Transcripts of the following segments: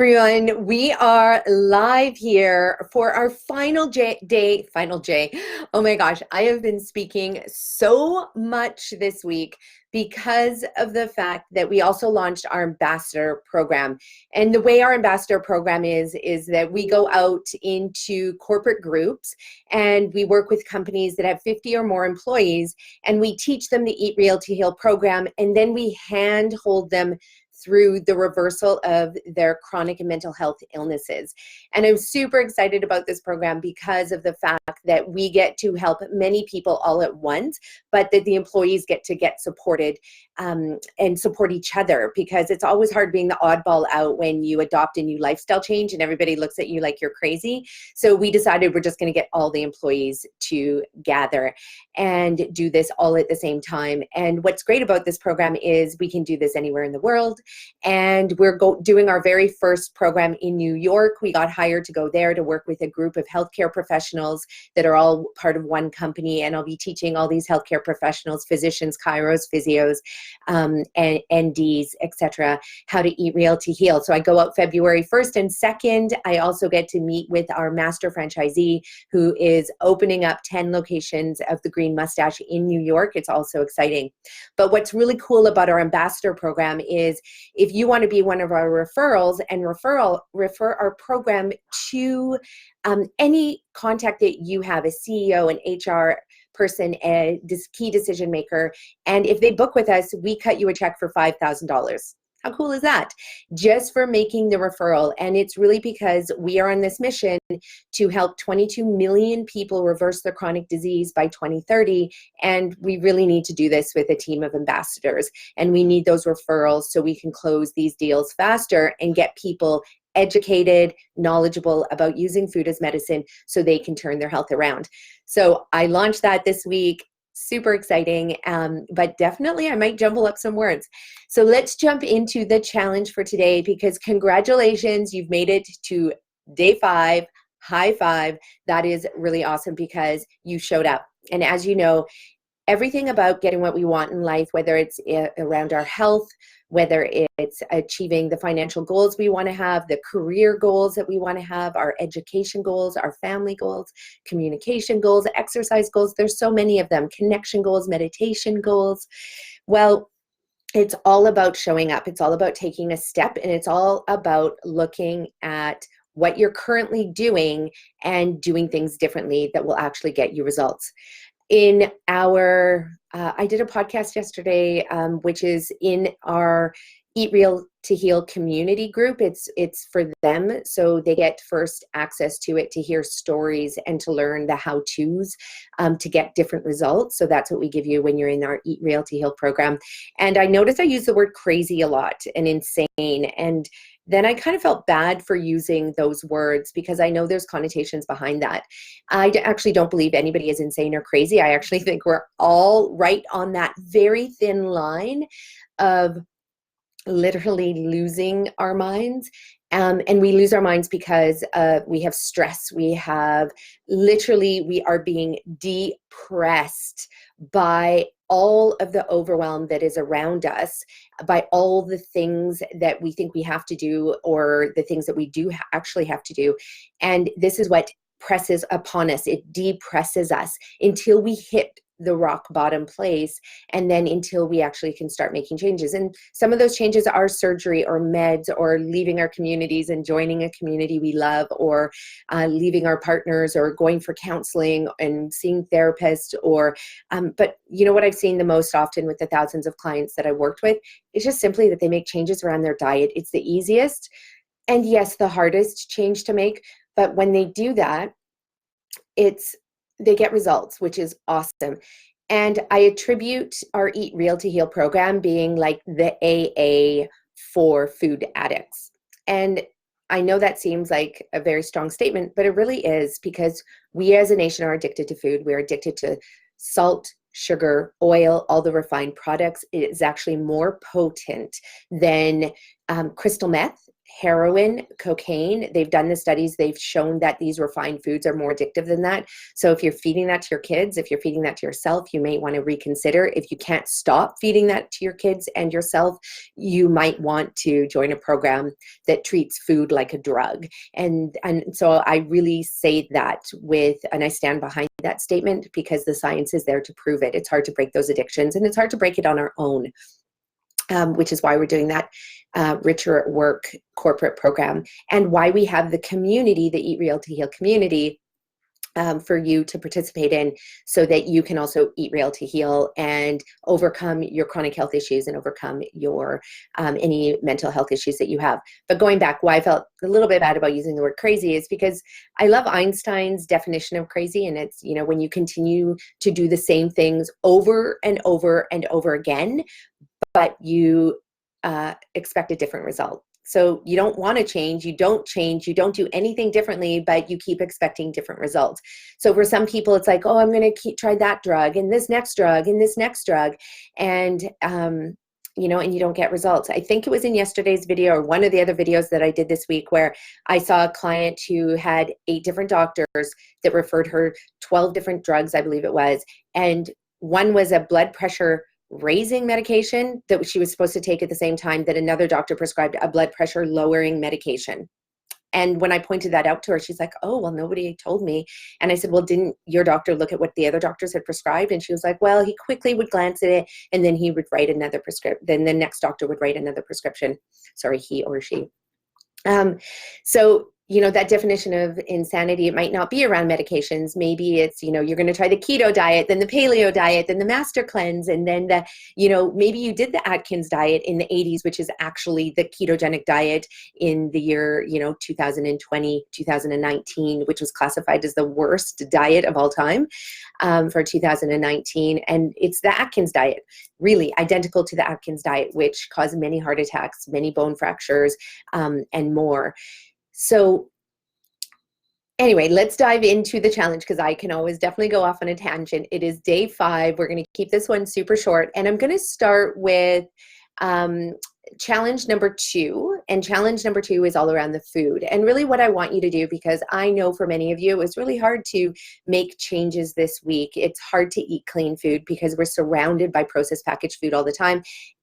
everyone. We are live here for our final day. Oh my gosh, I have been speaking so much this week because of the fact that we also launched our ambassador program. And the way our ambassador program is that we go out into corporate groups and we work with companies that have 50 or more employees, and we teach them the Eat Real to Heal program, and then we handhold them through the reversal of their chronic and mental health illnesses. And I'm super excited about this program because of the fact that we get to help many people all at once, but that the employees get to get supported and support each other, because it's always hard being the oddball out when you adopt a new lifestyle change and everybody looks at you like you're crazy. So we decided we're just going to get all the employees to gather and do this all at the same time. And what's great about this program is we can do this anywhere in the world. And we're doing our very first program in New York. We got hired to go there to work with a group of healthcare professionals that are all part of one company. And I'll be teaching all these healthcare professionals, physicians, chiros, physios, and NDs, etc., how to eat real to heal. So I go out February 1st and 2nd. I also get to meet with our master franchisee who is opening up 10 locations of the Green Mustache in New York. It's also exciting. But what's really cool about our ambassador program is if you want to be one of our referrals and refer our program to any contact that you have, a CEO, an HR person, a key decision maker, and if they book with us, we cut you a check for $5,000. How cool is that? Just for making the referral. And it's really because we are on this mission to help 22 million people reverse their chronic disease by 2030. And we really need to do this with a team of ambassadors. And we need those referrals so we can close these deals faster and get people educated, knowledgeable about using food as medicine so they can turn their health around. So I launched that this week. Super exciting, but definitely I might jumble up some words. So let's jump into the challenge for today, because congratulations, you've made it to day 5. High five. That is really awesome because you showed up. And as you know, everything about getting what we want in life, whether it's around our health, whether it's achieving the financial goals we want to have, the career goals that we want to have, our education goals, our family goals, communication goals, exercise goals, there's so many of them, connection goals, meditation goals. Well, it's all about showing up. It's all about taking a step, and it's all about looking at what you're currently doing and doing things differently that will actually get you results. In our, I did a podcast yesterday, which is in our Eat Real to Heal community group. It's for them, so they get first access to it to hear stories and to learn the how-tos to get different results. So that's what we give you when you're in our Eat Real to Heal program. And I noticed I use the word crazy a lot and insane, and then I kind of felt bad for using those words because I know there's connotations behind that. I actually don't believe anybody is insane or crazy. I actually think we're all right on that very thin line of literally losing our minds. And we lose our minds because we have stress. We are being depressed by all of the overwhelm that is around us, by all the things that we think we have to do or the things that we do actually have to do. And this is what presses upon us. It depresses us until we hit the rock bottom place, and then until we actually can start making changes. And some of those changes are surgery or meds or leaving our communities and joining a community we love, or leaving our partners, or going for counseling and seeing therapists, or but you know what I've seen the most often with the thousands of clients that I worked with is just simply that they make changes around their diet. It's the easiest and yes, the hardest change to make, but when they do that, they get results, which is awesome. And I attribute our Eat Real to Heal program being like the AA for food addicts. And I know that seems like a very strong statement, but it really is, because we as a nation are addicted to food. We're addicted to salt, sugar, oil, all the refined products. It is actually more potent than crystal meth, heroin, cocaine. They've done the studies. They've shown that these refined foods are more addictive than that. So if you're feeding that to your kids, if you're feeding that to yourself, you may want to reconsider. If you can't stop feeding that to your kids and yourself, you might want to join a program that treats food like a drug. And so I really say that and I stand behind that statement because the science is there to prove it. It's hard to break those addictions, and it's hard to break it on our own. Which is why we're doing that Richer at Work corporate program, and why we have the community, the Eat Real to Heal community, for you to participate in, so that you can also eat real to heal and overcome your chronic health issues and overcome your any mental health issues that you have. But going back, why I felt a little bit bad about using the word crazy is because I love Einstein's definition of crazy, and it's, you know, when you continue to do the same things over and over and over again, but you expect a different result. So you don't want to change, you don't do anything differently, but you keep expecting different results. So for some people, it's like, oh, I'm going to try that drug and this next drug and this next drug. And, you know, and you don't get results. I think it was in yesterday's video or one of the other videos that I did this week where I saw a client who had 8 different doctors that referred her 12 different drugs, I believe it was. And one was a blood pressure raising medication that she was supposed to take at the same time that another doctor prescribed a blood pressure lowering medication. And when I pointed that out to her, she's like, oh, well, nobody told me. And I said, well, didn't your doctor look at what the other doctors had prescribed? And she was like, well, he quickly would glance at it and then he would write another prescription. Then the next doctor would write another prescription. Sorry, he or she. So, you know, that definition of insanity, it might not be around medications. Maybe it's, you know, you're going to try the keto diet, then the paleo diet, then the master cleanse, and then the, you know, maybe you did the Atkins diet in the 80s, which is actually the ketogenic diet in the year, you know, 2020, 2019, which was classified as the worst diet of all time for 2019. And it's the Atkins diet, really identical to the Atkins diet, which caused many heart attacks, many bone fractures, and more. So anyway, let's dive into the challenge because I can always definitely go off on a tangent. It is day 5. We're going to keep this one super short, and I'm going to start with challenge number 2. And challenge number 2 is all around the food. And really what I want you to do, because I know for many of you, it's really hard to make changes this week. It's hard to eat clean food because we're surrounded by processed packaged food all the time.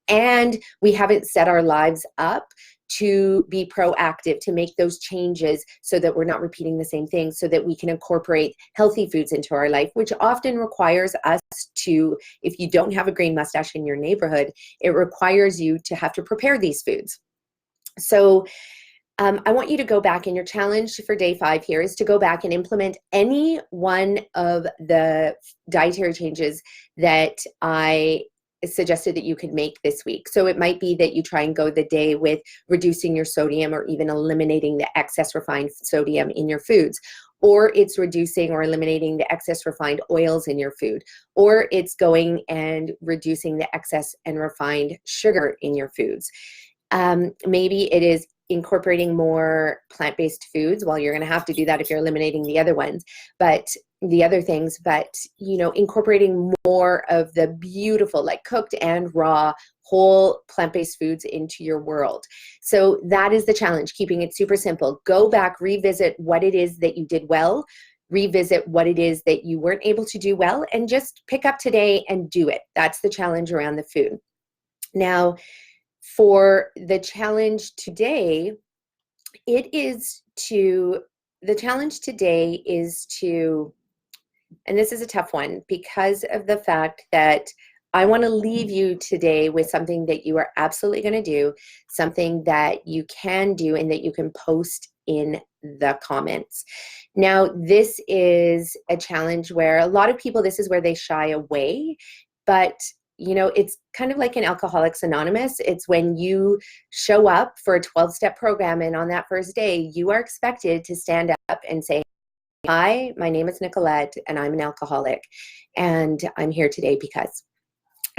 And we haven't set our lives up to be proactive, to make those changes so that we're not repeating the same thing, so that we can incorporate healthy foods into our life, which often requires us to, if you don't have a green mustache in your neighborhood, it requires you to have to prepare these foods. So I want you to go back, and your challenge for day 5 here is to go back and implement any one of the dietary changes that I suggested that you could make this week. So it might be that you try and go the day with reducing your sodium or even eliminating the excess refined sodium in your foods, or it's reducing or eliminating the excess refined oils in your food, or it's going and reducing the excess and refined sugar in your foods. Maybe it is incorporating more plant-based foods. Well, you're going to have to do that if you're eliminating the other ones, but the other things, but, you know, incorporating more of the beautiful, like cooked and raw, whole plant-based foods into your world. So that is the challenge, keeping it super simple. Go back, revisit what it is that you did well, revisit what it is that you weren't able to do well, and just pick up today and do it. That's the challenge around the food. Now, for the challenge today, the challenge today is to, and this is a tough one because of the fact that I want to leave you today with something that you are absolutely going to do, something that you can do and that you can post in the comments. Now, this is a challenge where a lot of people, this is where they shy away, but you know, it's kind of like an Alcoholics Anonymous. It's when you show up for a 12-step program, and on that first day, you are expected to stand up and say, hi, my name is Nicolette, and I'm an alcoholic, and I'm here today because.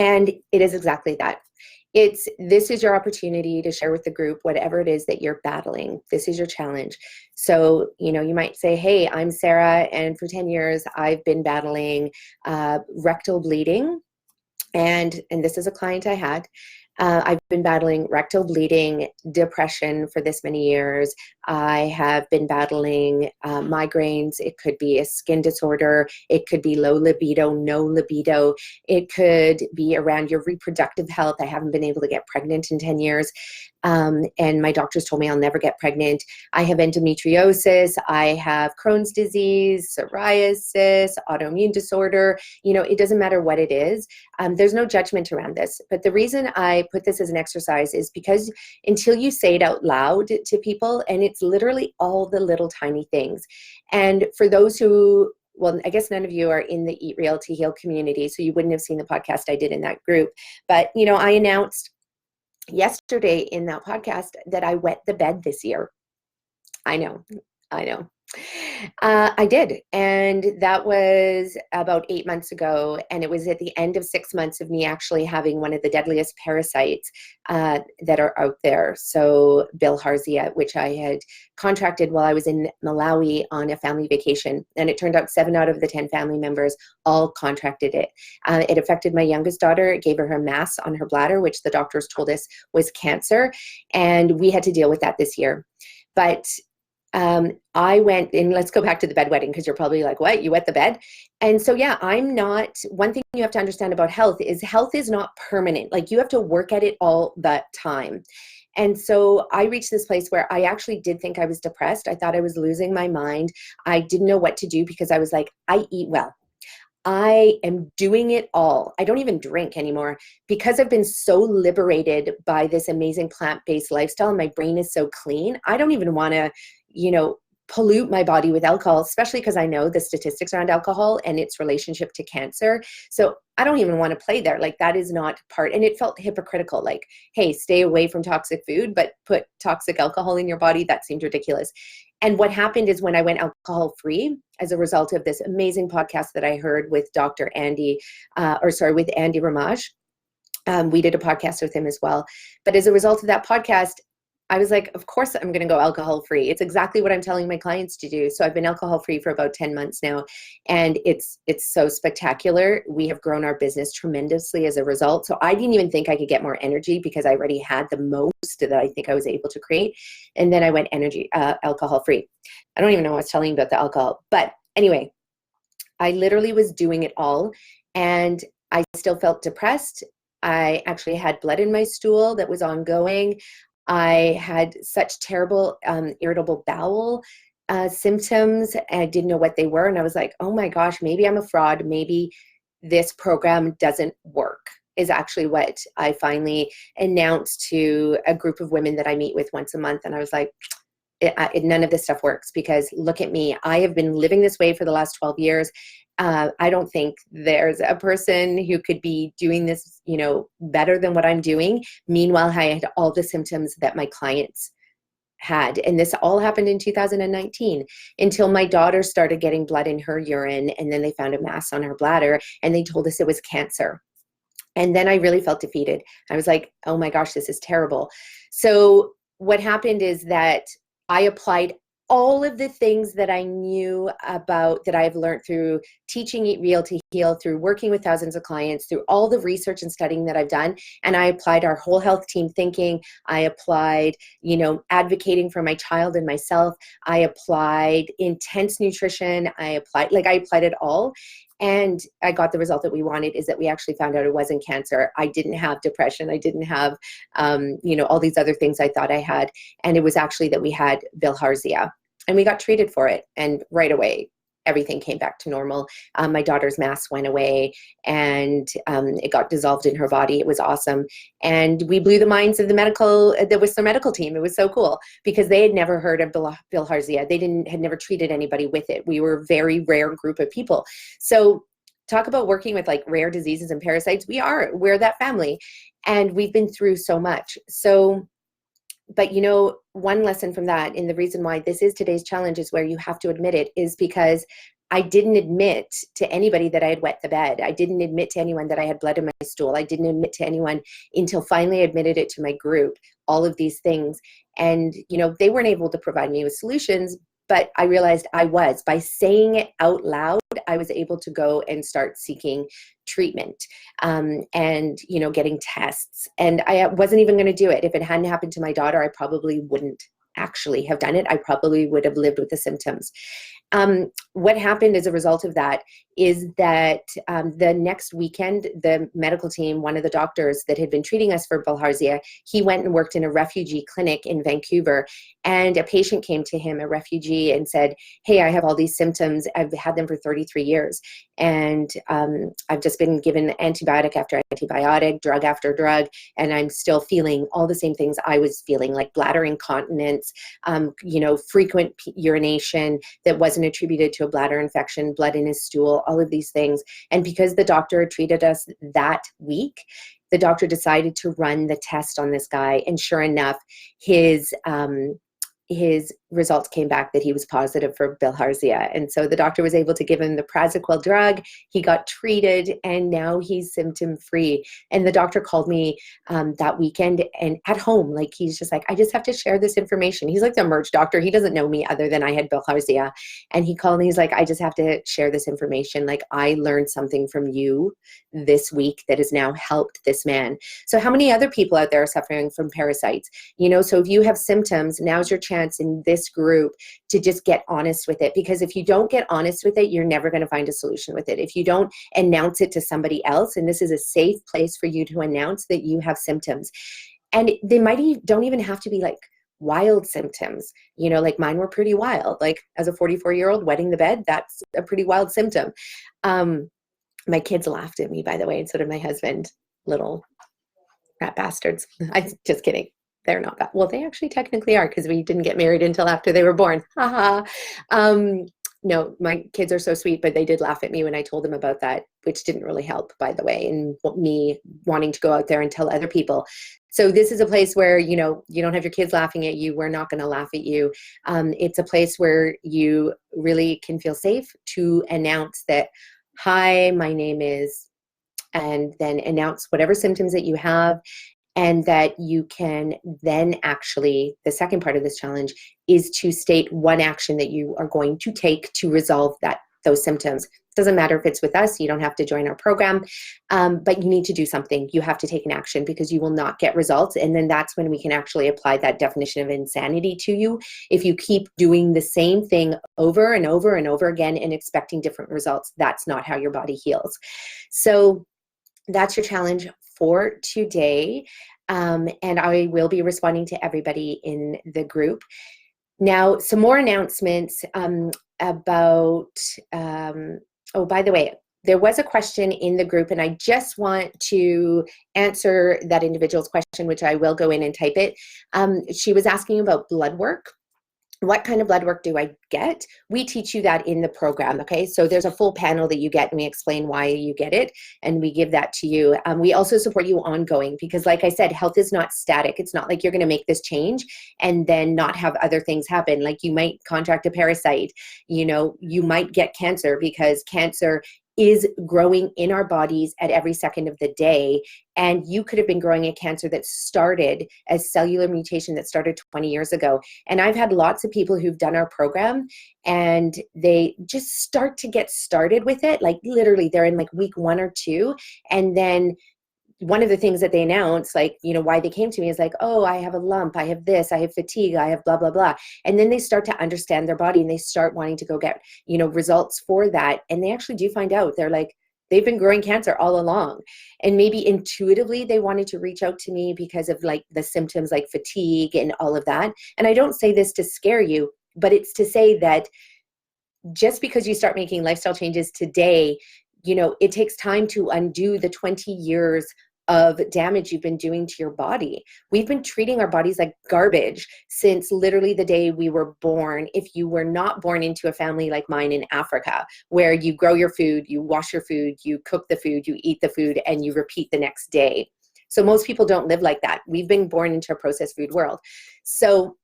And it is exactly that. This is your opportunity to share with the group whatever it is that you're battling. This is your challenge. So, you know, you might say, hey, I'm Sarah, and for 10 years, I've been battling rectal bleeding. And this is a client I had. I've been battling rectal bleeding, depression for this many years. I have been battling migraines. It could be a skin disorder. It could be low libido, no libido. It could be around your reproductive health. I haven't been able to get pregnant in 10 years. And my doctors told me I'll never get pregnant. I have endometriosis. I have Crohn's disease, psoriasis, autoimmune disorder. It doesn't matter what it is. There's no judgment around this. But the reason I put this as an exercise is because until you say it out loud to people, and it's literally all the little tiny things. And for those who, well, I guess none of you are in the Eat Real to Heal community, so you wouldn't have seen the podcast I did in that group. But, I announced yesterday in that podcast that I wet the bed this year. I know. I did. And that was about 8 months ago. And it was at the end of 6 months of me actually having one of the deadliest parasites that are out there. So Bilharzia, which I had contracted while I was in Malawi on a family vacation. And it turned out 7 out of the 10 family members all contracted it. It affected my youngest daughter. It gave her a mass on her bladder, which the doctors told us was cancer. And we had to deal with that this year. But I went, and let's go back to the bedwetting, because you're probably like, what, you wet the bed? And so, yeah, one thing you have to understand about health is not permanent. Like, you have to work at it all the time. And so I reached this place where I actually did think I was depressed. I thought I was losing my mind. I didn't know what to do, because I was like, I eat well. I am doing it all. I don't even drink anymore because I've been so liberated by this amazing plant-based lifestyle. My brain is so clean. I don't even want to, pollute my body with alcohol, especially because I know the statistics around alcohol and its relationship to cancer. So I don't even want to play there. Like, that is not part. And it felt hypocritical. Like, hey, stay away from toxic food, but put toxic alcohol in your body. That seemed ridiculous. And what happened is when I went alcohol free, as a result of this amazing podcast that I heard with with Andy Ramaj, we did a podcast with him as well. But as a result of that podcast, I was like, of course I'm going to go alcohol free. It's exactly what I'm telling my clients to do. So I've been alcohol free for about 10 months now, and it's so spectacular. We have grown our business tremendously as a result. So I didn't even think I could get more energy, because I already had the most that I think I was able to create. And then I went alcohol free. I don't even know what I was telling you about the alcohol, but anyway, I literally was doing it all, and I still felt depressed. I actually had blood in my stool that was ongoing. I had such terrible irritable bowel symptoms, and I didn't know what they were. And I was like, oh my gosh, maybe I'm a fraud. Maybe this program doesn't work, is actually what I finally announced to a group of women that I meet with once a month. And I was like, none of this stuff works, because look at me. I have been living this way for the last 12 years. I don't think there's a person who could be doing this, better than what I'm doing. Meanwhile, I had all the symptoms that my clients had. And this all happened in 2019, until my daughter started getting blood in her urine. And then they found a mass on her bladder, and they told us it was cancer. And then I really felt defeated. I was like, oh my gosh, this is terrible. So what happened is that I applied all of the things that I knew about, that I've learned through teaching Eat Real to Heal, through working with thousands of clients, through all the research and studying that I've done. And I applied our whole health team thinking. I applied, advocating for my child and myself. I applied intense nutrition. I applied it all. And I got the result that we wanted, is that we actually found out it wasn't cancer. I didn't have depression. I didn't have, all these other things I thought I had. And it was actually that we had Bilharzia, and we got treated for it. And right away, everything came back to normal. My daughter's mass went away, and it got dissolved in her body. It was awesome. And we blew the minds of the Whistler medical team. It was so cool, because they had never heard of Bilharzia. They had never treated anybody with it. We were a very rare group of people. So talk about working with like rare diseases and parasites. We're that family, and we've been through so much. So, but one lesson from that, and the reason why this is today's challenge, is where you have to admit it, is because I didn't admit to anybody that I had wet the bed. I didn't admit to anyone that I had blood in my stool. I didn't admit to anyone until finally I admitted it to my group, all of these things. And, they weren't able to provide me with solutions, but I realized I was. By saying it out loud, I was able to go and start seeking treatment, and, you know, getting tests. And I wasn't even going to do it. If it hadn't happened to my daughter, I probably wouldn't actually have done it. I probably would have lived with the symptoms. What happened as a result of that is that the next weekend, the medical team, one of the doctors that had been treating us for bilharzia, he went and worked in a refugee clinic in Vancouver, and a patient came to him, a refugee, and said, hey, I have all these symptoms. I've had them for 33 years, and I've just been given antibiotic after antibiotic, drug after drug, and I'm still feeling all the same things I was feeling, like bladder incontinence, you know, frequent urination that wasn't attributed to a bladder infection, blood in his stool, all of these things. And because the doctor treated us that week, the doctor decided to run the test on this guy, and sure enough, his results came back that he was positive for bilharzia. And so the doctor was able to give him the Praziquel drug. He got treated, and now he's symptom free. And the doctor called me that weekend, and at home, like, he's just like, I just have to share this information. He's like the emerge doctor. He doesn't know me other than I had bilharzia. And he called me, he's like, I just have to share this information. Like, I learned something from you this week that has now helped this man. So how many other people out there are suffering from parasites? You know, so if you have symptoms, now's your chance in this group to just get honest with it. Because if you don't get honest with it, you're never going to find a solution with it. If you don't announce it to somebody else, and this is a safe place for you to announce that you have symptoms, and they don't even have to be like wild symptoms, you know, like mine were pretty wild. Like, as a 44-year-old wetting the bed, that's a pretty wild symptom. My kids laughed at me, by the way, and so did my husband. Little rat bastards. I'm just kidding. They're not bad. Well, they actually technically are, because we didn't get married until after they were born. Haha. No, my kids are so sweet, but they did laugh at me when I told them about that, which didn't really help, by the way, and me wanting to go out there and tell other people. So this is a place where, you know, you don't have your kids laughing at you. We're not going to laugh at you. It's a place where you really can feel safe to announce that, hi, my name is, and then announce whatever symptoms that you have. And that you can then actually, the second part of this challenge is to state one action that you are going to take to resolve those symptoms. Doesn't matter if it's with us, you don't have to join our program, but you need to do something. You have to take an action, because you will not get results. And then that's when we can actually apply that definition of insanity to you. If you keep doing the same thing over and over and over again and expecting different results, that's not how your body heals. So that's your challenge for today. And I will be responding to everybody in the group. Now, some more announcements about, oh, by the way, there was a question in the group, and I just want to answer that individual's question, which I will go in and type it. She was asking about blood work. What kind of blood work do I get? We teach you that in the program, okay? So there's a full panel that you get, and we explain why you get it, and we give that to you. We also support you ongoing, because like I said, health is not static. It's not like you're gonna make this change and then not have other things happen. Like, you might contract a parasite, you know, you might get cancer, because cancer is growing in our bodies at every second of the day. And you could have been growing a cancer that started as cellular mutation that started 20 years ago. And I've had lots of people who've done our program, and they just start to get started with it. Like, literally, they're in like week 1 or 2. And then one of the things that they announce, like, you know, why they came to me is like, oh, I have a lump, I have this, I have fatigue, I have blah, blah, blah. And then they start to understand their body, and they start wanting to go get, you know, results for that. And they actually do find out, they're like, they've been growing cancer all along. And maybe intuitively they wanted to reach out to me because of like the symptoms like fatigue and all of that. And I don't say this to scare you, but it's to say that just because you start making lifestyle changes today, you know, it takes time to undo the 20 years of damage you've been doing to your body. We've been treating our bodies like garbage since literally the day we were born. If you were not born into a family like mine in Africa, where you grow your food, you wash your food, you cook the food, you eat the food, and you repeat the next day. So most people don't live like that. We've been born into a processed food world. So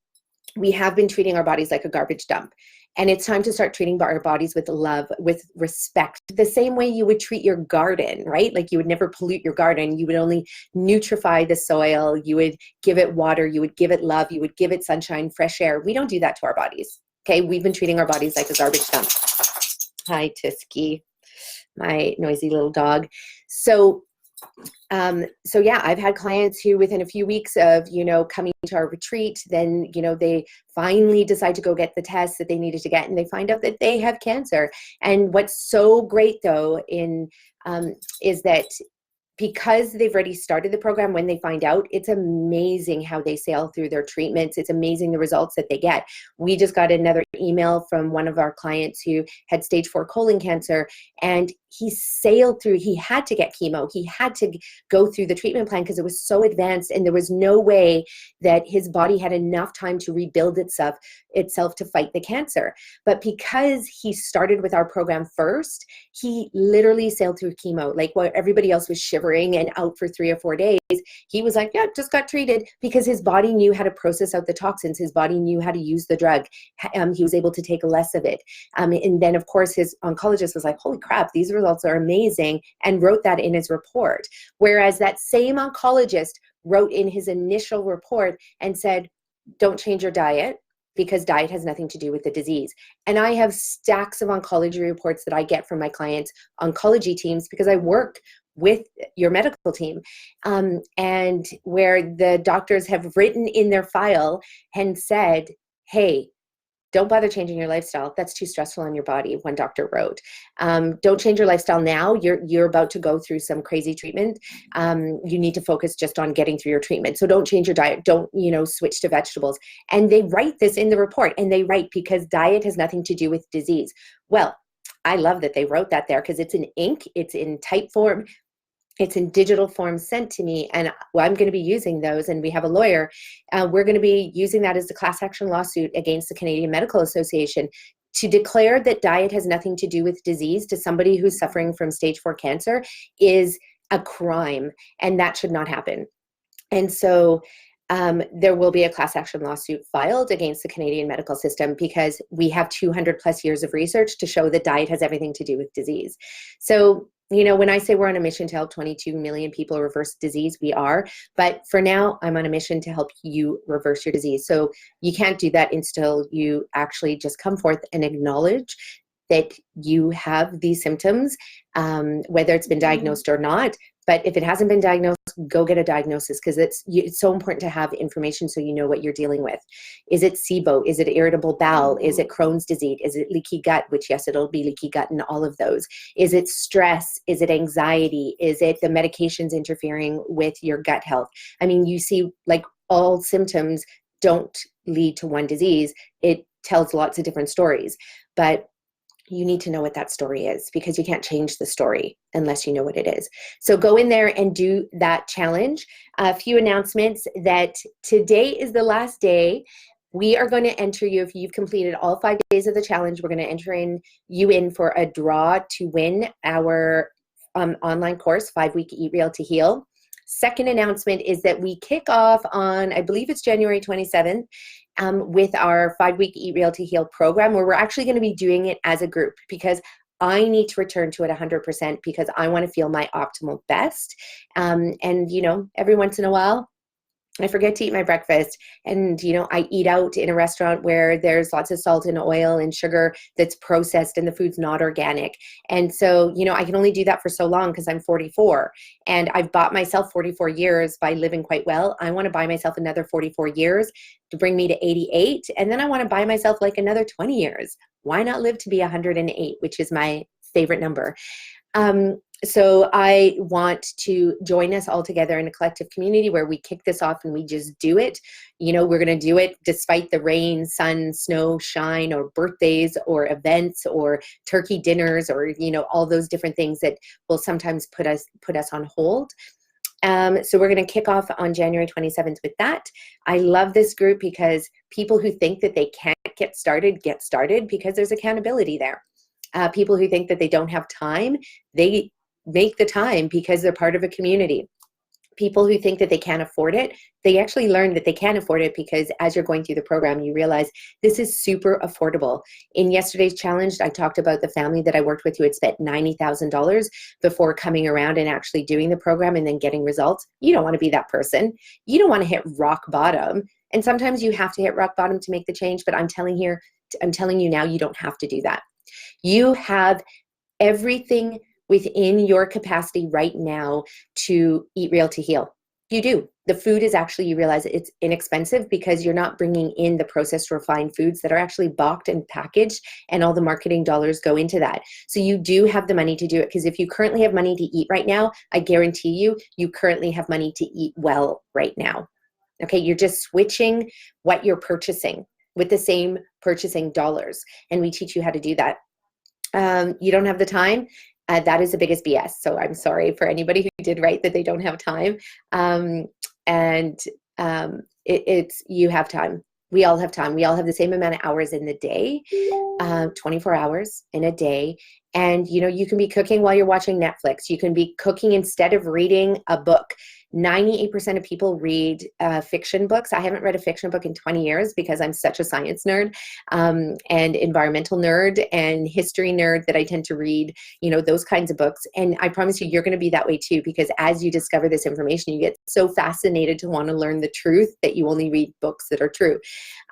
we have been treating our bodies like a garbage dump. And it's time to start treating our bodies with love, with respect, the same way you would treat your garden, right? Like, you would never pollute your garden. You would only nutrify the soil. You would give it water. You would give it love. You would give it sunshine, fresh air. We don't do that to our bodies. Okay, we've been treating our bodies like a garbage dump. Hi, Tisky, my noisy little dog. So yeah, I've had clients who within a few weeks of, coming to our retreat, then, they finally decide to go get the test that they needed to get, and they find out that they have cancer. And what's so great though is that because they've already started the program, when they find out, it's amazing how they sail through their treatments. It's amazing the results that they get. We just got another email from one of our clients who had stage 4 colon cancer, and he sailed through. He had to get chemo. He had to go through the treatment plan because it was so advanced, and there was no way that his body had enough time to rebuild itself to fight the cancer. But because he started with our program first, he literally sailed through chemo. Like while everybody else was shivering and out for 3 or 4 days, he was like, yeah, just got treated, because his body knew how to process out the toxins. His body knew how to use the drug. He was able to take less of it. And then of course his oncologist was like, holy crap, these results are amazing, and wrote that in his report. Whereas that same oncologist wrote in his initial report and said, don't change your diet, because diet has nothing to do with the disease. And I have stacks of oncology reports that I get from my clients' oncology teams, because I work with your medical team, and where the doctors have written in their file and said, hey, don't bother changing your lifestyle. That's too stressful on your body, one doctor wrote. Don't change your lifestyle now. You're about to go through some crazy treatment. You need to focus just on getting through your treatment. So don't change your diet. Don't, switch to vegetables. And they write this in the report, and they write, because diet has nothing to do with disease. Well, I love that they wrote that there, because it's in ink, it's in type form, it's in digital form sent to me, and I'm going to be using those, and we have a lawyer. We're going to be using that as a class action lawsuit against the Canadian Medical Association to declare that diet has nothing to do with disease to somebody who's suffering from stage 4 cancer is a crime, and that should not happen. And so there will be a class action lawsuit filed against the Canadian medical system, because we have 200 plus years of research to show that diet has everything to do with disease. So, when I say we're on a mission to help 22 million people reverse disease, we are. But for now, I'm on a mission to help you reverse your disease. So you can't do that until you actually just come forth and acknowledge that you have these symptoms, whether it's been diagnosed or not. But if it hasn't been diagnosed, go get a diagnosis, because it's so important to have information so you know what you're dealing with. Is it SIBO? Is it irritable bowel? Is it Crohn's disease? Is it leaky gut? Which, yes, it'll be leaky gut in all of those. Is it stress? Is it anxiety? Is it the medications interfering with your gut health? I mean, you see, like, all symptoms don't lead to one disease. It tells lots of different stories. But you need to know what that story is, because you can't change the story unless you know what it is. So go in there and do that challenge. A few announcements: that today is the last day. We are going to enter you, if you've completed all 5 days of the challenge, we're going to enter you in for a draw to win our online course, 5-week Eat Real to Heal. Second announcement is that we kick off on, I believe it's January 27th, with our 5-week Eat Real to Heal program, where we're actually going to be doing it as a group, because I need to return to it 100%, because I want to feel my optimal best. And, every once in a while, I forget to eat my breakfast, and, I eat out in a restaurant where there's lots of salt and oil and sugar that's processed, and the food's not organic. And so, I can only do that for so long, because I'm 44, and I've bought myself 44 years by living quite well. I want to buy myself another 44 years to bring me to 88. And then I want to buy myself like another 20 years. Why not live to be 108, which is my favorite number? So I want to join us all together in a collective community where we kick this off and we just do it. We're going to do it despite the rain, sun, snow, shine, or birthdays, or events, or turkey dinners, or, all those different things that will sometimes put us on hold. So we're going to kick off on January 27th with that. I love this group, because people who think that they can't get started, because there's accountability there. People who think that they don't have time, they make the time, because they're part of a community. People who think that they can't afford it, they actually learn that they can afford it, because as you're going through the program, you realize this is super affordable. In yesterday's challenge, I talked about the family that I worked with who had spent $90,000 before coming around and actually doing the program and then getting results. You don't want to be that person. You don't want to hit rock bottom. And sometimes you have to hit rock bottom to make the change, but I'm telling I'm telling you now, you don't have to do that. You have everything within your capacity right now to eat real to heal. You do. The food is actually, you realize it's inexpensive because you're not bringing in the processed refined foods that are actually boxed and packaged, and all the marketing dollars go into that. So you do have the money to do it, because if you currently have money to eat right now, I guarantee you, you currently have money to eat well right now. Okay, you're just switching what you're purchasing with the same purchasing dollars, and we teach you how to do that. You don't have the time. That is the biggest BS. So I'm sorry for anybody who did write that they don't have time. It's you have time. We all have time. We all have the same amount of hours in the day, 24 hours in a day. And, you know, you can be cooking while you're watching Netflix. You can be cooking instead of reading a book. 98% of people read fiction books. I haven't read a fiction book in 20 years because I'm such a science nerd and environmental nerd and history nerd that I tend to read, you know, those kinds of books. And I promise you, you're going to be that way too, because as you discover this information, you get so fascinated to want to learn the truth that you only read books that are true.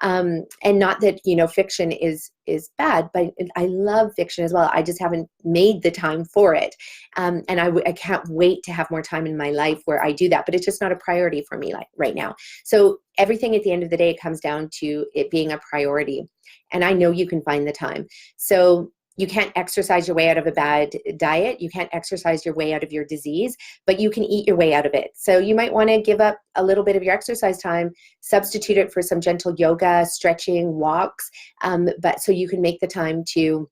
And not that, you know, fiction is bad, but I love fiction as well. I just haven't made the time for it. And I can't wait to have more time in my life where I do that, but it's just not a priority for me like right now. So everything at the end of the day comes down to it being a priority. And I know you can find the time. So you can't exercise your way out of a bad diet. You can't exercise your way out of your disease, but you can eat your way out of it. So you might want to give up a little bit of your exercise time, substitute it for some gentle yoga, stretching, walks, but so you can make the time to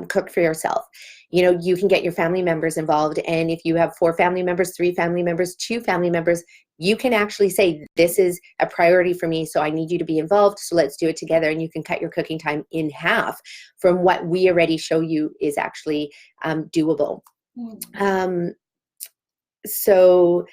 cook for yourself. You know, you can get your family members involved. And if you have 4 family members, 3 family members, 2 family members, you can actually say, this is a priority for me, so I need you to be involved, so let's do it together. And you can cut your cooking time in half from what we already show you is actually doable. So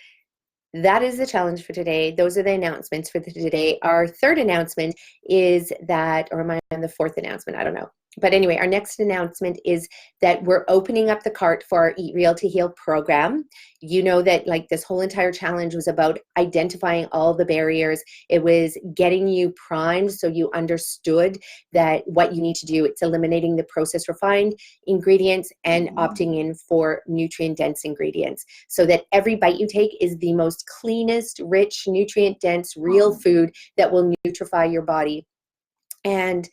that is the challenge for today. Those are the announcements for today. Our third announcement is that, or am I on the fourth announcement? I don't know. But anyway, our next announcement is that we're opening up the cart for our Eat Real to Heal program. You know that like this whole entire challenge was about identifying all the barriers. It was getting you primed so you understood that what you need to do. It's eliminating the processed refined ingredients and opting in for nutrient dense ingredients so that every bite you take is the most cleanest, rich, nutrient dense, real food that will nutrify your body. And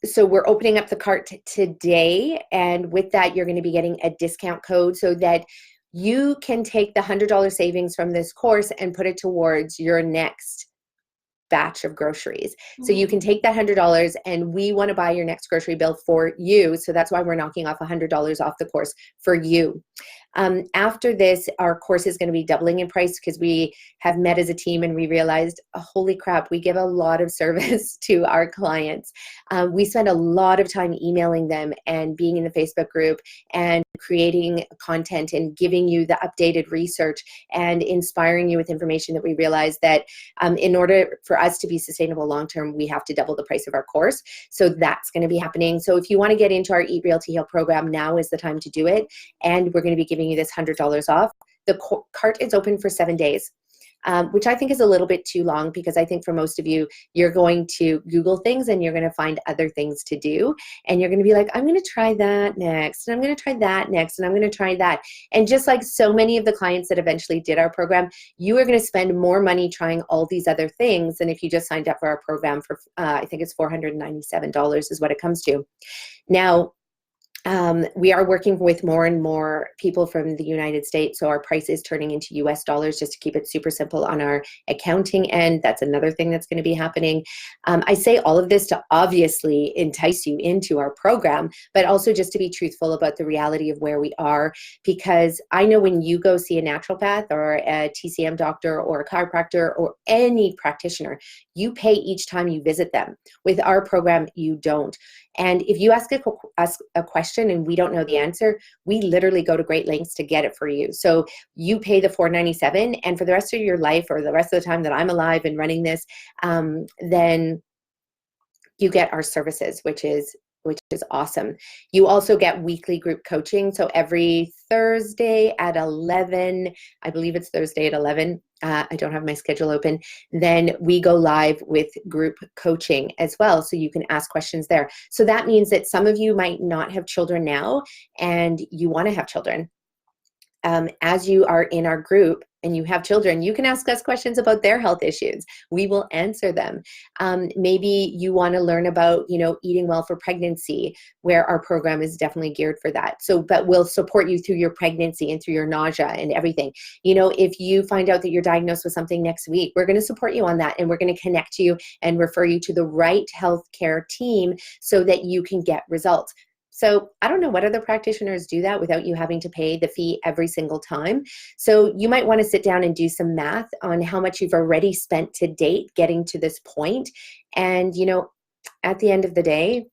so we're opening up the cart today, and with that, you're going to be getting a discount code so that you can take the $100 savings from this course and put it towards your next batch of groceries. So you can take that $100 and we want to buy your next grocery bill for you. So that's why we're knocking off $100 off the course for you. After this, our course is going to be doubling in price because we have met as a team and we realized, holy crap, we give a lot of service to our clients. We spend a lot of time emailing them and being in the Facebook group and creating content and giving you the updated research and inspiring you with information that we realized that in order for us to be sustainable long-term, we have to double the price of our course. So that's going to be happening. So if you want to get into our Eat Real to Heal program, now is the time to do it. And we're going to be giving you this $100 off. The cart is open for 7 days. Which I think is a little bit too long because I think for most of you, you're going to Google things and you're going to find other things to do. And you're going to be like, I'm going to try that next. And I'm going to try that next. And I'm going to try that. And just like so many of the clients that eventually did our program, you are going to spend more money trying all these other things than if you just signed up for our program for, I think it's $497 is what it comes to. Now, we are working with more and more people from the United States, so our price is turning into US dollars just to keep it super simple on our accounting end. That's another thing that's going to be happening. I say all of this to obviously entice you into our program, but also just to be truthful about the reality of where we are, because I know when you go see a naturopath or a TCM doctor or a chiropractor or any practitioner, you pay each time you visit them. With our program, you don't. And if you ask a question and we don't know the answer, we literally go to great lengths to get it for you. So you pay the $497, and for the rest of your life or the rest of the time that I'm alive and running this, then you get our services, which is awesome. You also get weekly group coaching. So every Thursday at 11, I believe it's Thursday at 11, I don't have my schedule open, then we go live with group coaching as well. So you can ask questions there. So that means that some of you might not have children now and you want to have children. As you are in our group and you have children, you can ask us questions about their health issues. We will answer them. Maybe you want to learn about, eating well for pregnancy, where our program is definitely geared for that. So, but we'll support you through your pregnancy and through your nausea and everything. If you find out that you're diagnosed with something next week, we're going to support you on that, and we're going to connect you and refer you to the right healthcare team so that you can get results. So I don't know what other practitioners do that without you having to pay the fee every single time. So you might want to sit down and do some math on how much you've already spent to date getting to this point. And, at the end of the day,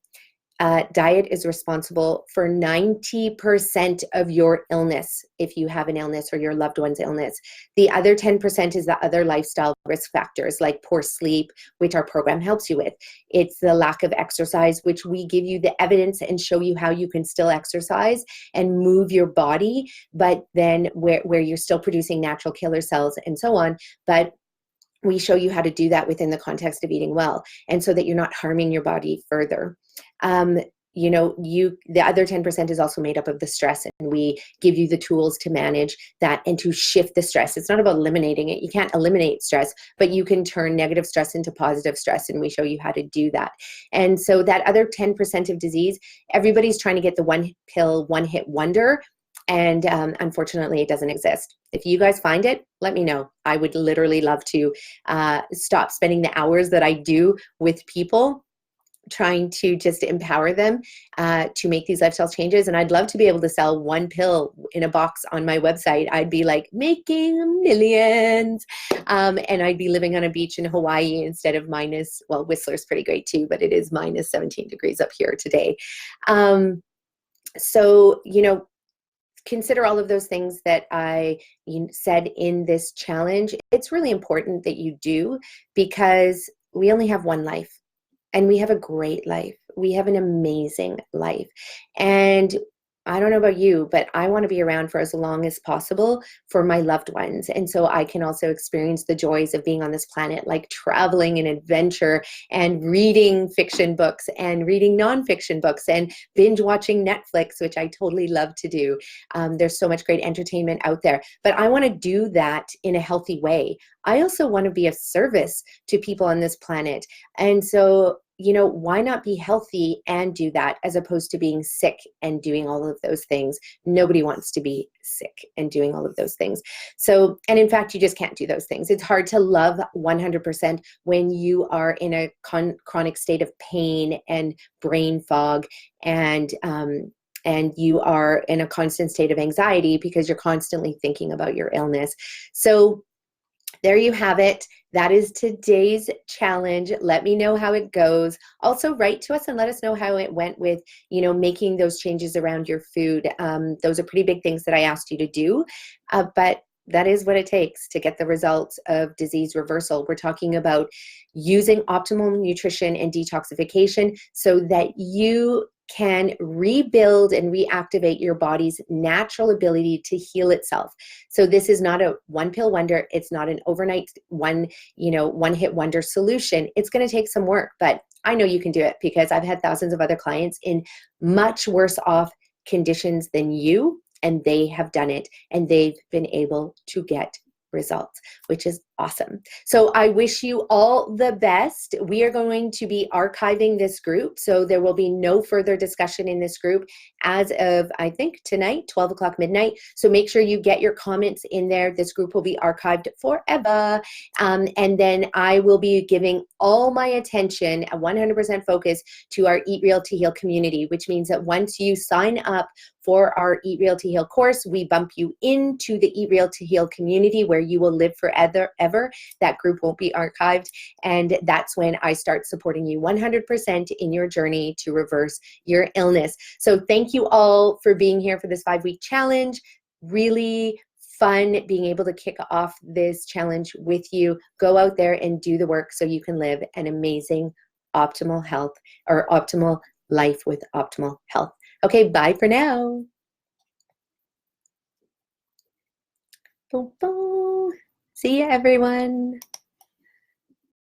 diet is responsible for 90% of your illness if you have an illness or your loved one's illness. The other 10% is the other lifestyle risk factors like poor sleep, which our program helps you with. It's the lack of exercise, which we give you the evidence and show you how you can still exercise and move your body, but then where you're still producing natural killer cells and so on. But we show you how to do that within the context of eating well, and so that you're not harming your body further. The other 10% is also made up of the stress, and we give you the tools to manage that and to shift the stress. It's not about eliminating it. You can't eliminate stress, but you can turn negative stress into positive stress, and we show you how to do that. And so that other 10% of disease, everybody's trying to get the one pill, one hit wonder. And unfortunately, it doesn't exist. If you guys find it, let me know. I would literally love to stop spending the hours that I do with people trying to just empower them to make these lifestyle changes. And I'd love to be able to sell one pill in a box on my website. I'd be like making millions. And I'd be living on a beach in Hawaii instead of Whistler's pretty great too, but it is minus 17 degrees up here today. So, consider all of those things that I said in this challenge. It's really important that you do, because we only have one life, and we have a great life. We have an amazing life. And I don't know about you, but I want to be around for as long as possible for my loved ones. And so I can also experience the joys of being on this planet, like traveling and adventure and reading fiction books and reading nonfiction books and binge watching Netflix, which I totally love to do. There's so much great entertainment out there, but I want to do that in a healthy way. I also want to be of service to people on this planet. And so, why not be healthy and do that, as opposed to being sick and doing all of those things? Nobody wants to be sick and doing all of those things. So, and in fact, you just can't do those things. It's hard to love 100% when you are in a chronic state of pain and brain fog, and you are in a constant state of anxiety because you're constantly thinking about your illness. So there you have it. That is today's challenge. Let me know how it goes. Also, write to us and let us know how it went with, making those changes around your food. Those are pretty big things that I asked you to do, but that is what it takes to get the results of disease reversal. We're talking about using optimal nutrition and detoxification so that you can rebuild and reactivate your body's natural ability to heal itself. So this is not a one pill wonder. It's not an overnight one hit wonder solution. It's going to take some work, but I know you can do it, because I've had thousands of other clients in much worse off conditions than you, and they have done it, and they've been able to get results, which is awesome. So I wish you all the best. We are going to be archiving this group, so there will be no further discussion in this group as of, I think, tonight, 12 o'clock midnight. So make sure you get your comments in there. This group will be archived forever. And then I will be giving all my attention, a 100% focus, to our Eat Real to Heal community, which means that once you sign up for our Eat Real to Heal course, we bump you into the Eat Real to Heal community, where you will live forever. That group won't be archived. And that's when I start supporting you 100% in your journey to reverse your illness. So thank you all for being here for this 5-week challenge. Really fun being able to kick off this challenge with you. Go out there and do the work so you can live an amazing optimal health, or optimal life with optimal health. Okay, bye for now. Boom, boom. See ya, everyone.